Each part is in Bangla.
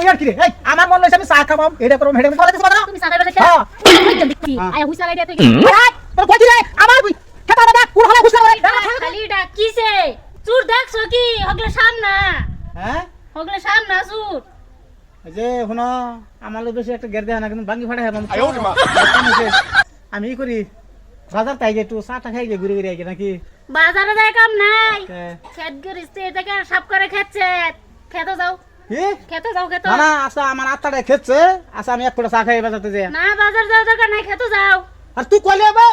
তুই আর কি রে এই আমার মন লইছে আমি চা খাবাম এটা করব হেডে বলে দিছ বাবা তুমি সাদা বেলা দেখতে দেখছি আয়া হুইস লাগাই দে তুই তোর কই রে আমার খেতা দাদা কুল হলা হুইস লাগাই খালি ডাকিছে চুর দেখছো কি হগলে সামনা হ্যাঁ হগলে সামনা চুর এই যে শুনো আমার লই বেশি একটা গের দেয় না কিন্তু ভাঙি ফাড়া হেবাম আমি ই করি বাজার তাই গে একটু চাটা খাই গে ঘুরে ঘুরে আই নাকি বাজারে যায় কাম নাই খেত গরিস্তে এটাকে সাফ করে খেচ্ছে খেতে যাও কি খেতে যাও খেতে না না আচ্ছা আমার আত্মাটা খেচ্ছে আচ্ছা আমি এক ফুটা চা খাই বাজাতে যাই না বাজার যাও দরকার নাই খেতে যাও আর তুই কইলে বাবা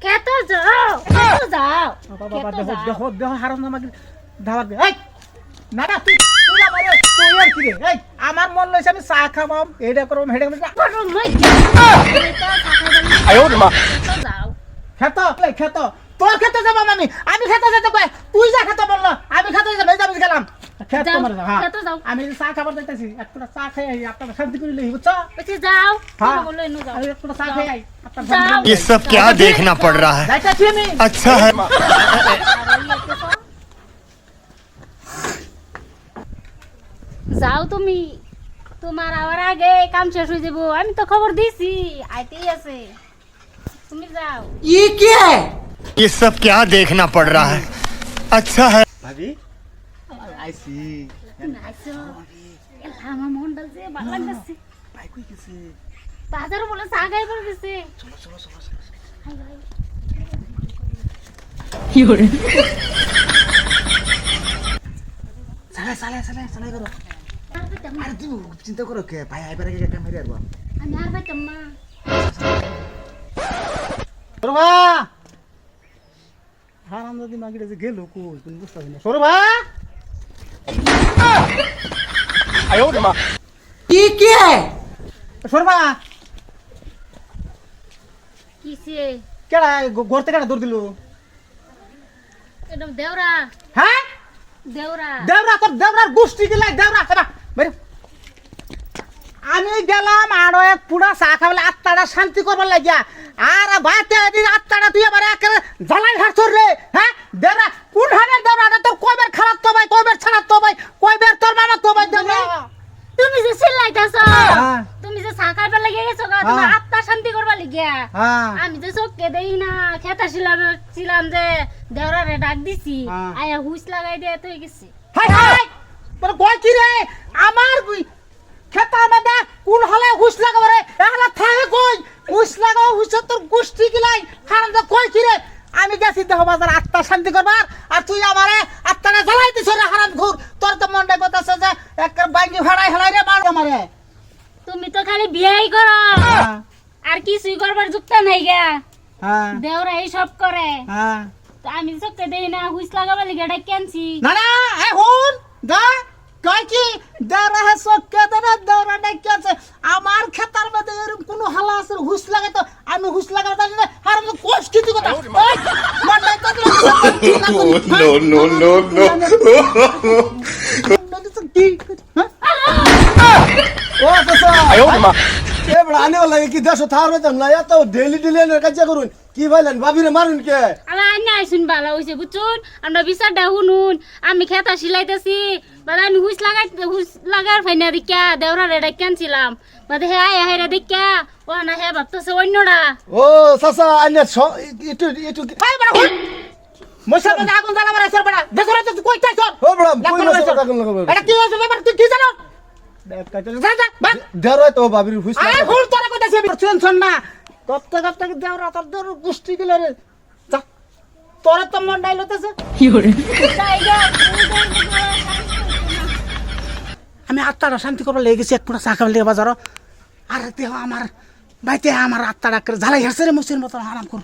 খেতে যাও খেতে যাও বাবা দেখো দেখো দেখো হারাম নামা ধাবার দে এই না না তুই তুই আমারে তুই আর কি রে এই আমার মন লইছে আমি চা খাবাম এইটা করব হেডে আয়ো মা যাও খেতো খেতো তোর খেতে যাব আমি খেতে যেতে কই তুই যা খেতে বললো আমি খেতে যাই আমি গেলাম খেত তোমার হ্যাঁ খেতে যাও আমি চা খাবার যাইতাছি এক ফুটা চা খাই আই আপনারা শান্তি করে লই বুঝছো বসে যাও হ্যাঁ বললো এনু যাও আমি এক ফুটা চা খাই আই যাও ये सब क्या देखना पड़ रहा है যাইতাছি আমি अच्छा है যাও তুমি তোমার আবার আগে কাম শেষ হয়ে যাবো আমি তো খবর দিছি আইতেই আছে তুমি যাও ये क्या है ये सब क्या देखना पड़ रहा है अच्छा है ভাবি আইছি নাইছো আমার মন ডালছে ভালো লাগছে ভাই কই গেছে বাজারে বলে চা খাই পড়ে গেছে চলো চলো চলো কি হরে চালা চালা চালা চালা করো আরে তুমি চিন্তা করো কে ভাই আইবার আগে একটা মেরে আরবা আমি আর বাইতাম না সরবা হারাম দাদি মাগিরে যে গেল কই তুমি বুঝতাছি না সরবা आयो माँ কি কি সরবা কিসে কেডা ঘর থেকে দৌড় দিল এটা দেওরা হ্যাঁ দেওরা দেবরা তোর দেবরার গোষ্ঠী গেলাই দেবরা এবা মেরে আমি গেলাম আরো এক পুরা চা খাবলে আত্মাটা শান্তি করবার লাগিয়া আর ভাতে এদিন আত্মাটা তুই এবারে একেবারে জ্বালাই ঘাটছর রে হ্যাঁ দেবরা কোন হানের দেবরা তোর কয়বার খারাপ তো ভাই কয়বার ছাড়াত তো ভাই কয়বার তোর মামা তো ভাই দেবরা তুমি যে চিল্লাইতাছো হ্যাঁ। তুমি যে চা খাইবার লাগি গেছো গা তোমার হ্যাঁ। আত্মা শান্তি করবার লাগিয়া হ্যাঁ আমি যে চোখকে দেই না খেতা ছিলাম যে দেওরারে ডাক দিছি হ্যাঁ। আয়া হুইস লাগাই দিয়ে তুই গেছি হাই হাই তোর কয় কি রে আমার খেতা মেদা কোন হলে হুইস লাগাব রে এহলা থাকে কই হুইস লাগাও হুইস তোর গোষ্ঠী গিলাই হারাম দা কয় কি রে আমি গেছি দেহ বাজার আত্মা শান্তি করবার আর তুই আমারে আত্মাটা জ্বালাই দিছ রে হারাম ঘুর তোর তো মনটা কথাছে যে এক বাঙ্গি ভাড়াই হেলাই রে মার আমারে তুমি তো খালি বিয়াই করো হ্যাঁ আর কিছুই করবার যুক্ত নাই গা হ্যাঁ দেওরা এই সব করে হ্যাঁ তো আমি চোখকে দেই না হুইস লাগাবার লাগি ডাক কেনছি না না এ হুন দা কয় কি দাঁড়া হে সক্কে দাঁড়া দাঁড়া ডাকিয়াছে আমার খেতার মধ্যে এরকম কোনো হালা আছে হুইস লাগাই তো আমি হুইস লাগাই জানি না আর আমি কোষ কিছু কথা মন্ডাই তো नो नो नो ও আচ্ছা आयो माँ এ বড় আনে লাগে কি দেশ থার হইতাম না এত ডেইলি ডেইলি এর কাজ করুন কি ভাইলেন ভাবিরে মারুন কে আমার আইনা আইসুন ভালো হইছে বুঝছুন আমরা বিচারটা শুনুন আমি খেতা সিলাইতেছি বাদা আমি হুইস লাগার ফাইনা দিকা দেওরারে ডাক কেনছিলাম বাদা হে আয় হে দিকা ও না হে ভাবতেছে অন্যরা ও সাসা আনে একটু একটু ভাই বড় হুন মশা তো আগুন জ্বালা মারা সর বড় দেখো তো কই তাই সর ও বড় কই না সব টাকা লাগাবো এটা কি হইছে ব্যাপার তুই কি জানো দেখ কাইতে যা যা বাস দেরো তো ভাবির হুইস আরে ভুল তোরা কইতাছি আমি টেনশন না কত কত দেওরা তোর তোর গোষ্ঠী গেল রে যা তোর তো মন ডাইলতেছে আমি আত্মাটা শান্তি করবার লেগে গেছি এক পুরা চা খাবার লেগে বাজারও আর দেহ আমার বাইতে আমার আত্মাটা জ্বালাই হেসে রে মুসির মতো আরাম কর